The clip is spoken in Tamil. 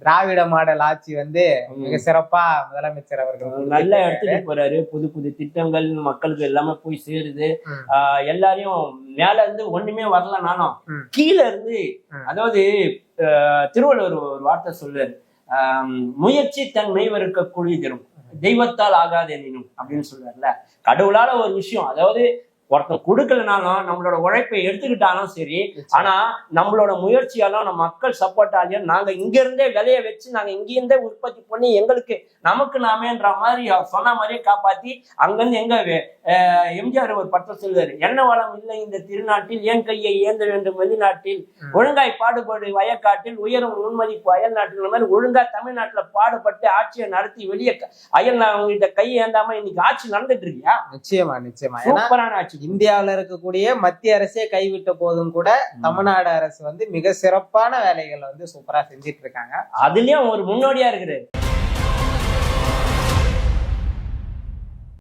திராவிட மாடல் ஆட்சி வந்து மிக சிறப்பா முதலமைச்சர் அவர்கள் நல்லா எடுத்துட்டு போறாரு. புது புது திட்டங்கள் மக்களுக்கு எல்லாமே போய் சேருது. எல்லாரையும் மேல இருந்து ஒண்ணுமே வரலனாலும் கீழே இருந்து, அதாவது திருவள்ளுவர் ஒரு வார்த்தை சொல்றாரு, முயற்சி தன் மெய்வருக்க குழி தரும், தெய்வத்தால் ஆகாது எனினும் அப்படின்னு சொல்றாருல. கடவுளால ஒரு விஷயம், அதாவது ஒருத்தன் கொடுக்கலனாலும் நம்மளோட உழைப்பை எடுத்துக்கிட்டாலும் சரி, ஆனா நம்மளோட முயற்சியாலும் நம்ம மக்கள் சப்போர்ட்டாலையும் நாங்க இங்க இருந்தே விலைய வச்சு நாங்க இங்கிருந்தே உற்பத்தி பண்ணி எங்களுக்கு நமக்கு நாமேன்ற மாதிரி சொன்ன மாதிரியே காப்பாத்தி அங்கிருந்து எங்க எம்ஜிஆர் ஒரு பட்டம் சொல்லுவாரு, என்ன வளம் இல்லை இந்த திருநாட்டில், ஏன் கையை ஏந்த வேண்டும் வெளிநாட்டில், ஒழுங்காய் பாடுபாடு வயக்காட்டில் உயரும் உண்மதிப்பு அயல் நாட்டில் மாதிரி ஒழுங்கா தமிழ்நாட்டுல பாடுபட்டு ஆட்சியை நடத்தி வெளியே அயல் அவங்ககிட்ட கை ஏந்தாம இன்னைக்கு ஆட்சி நடந்துட்டு இருக்கியா? நிச்சயமா நிச்சயமா சூப்பரான ஆட்சி. இந்தியாவில இருக்கக்கூடிய மத்திய அரசே கைவிட்ட போதும் கூட தமிழ்நாடு அரசு வந்து மிக சிறப்பான வேலைகளை வந்து சூப்பரா செஞ்சிட்டு இருக்காங்க. அதுலயும் ஒரு முன்னோடியா இருக்குது.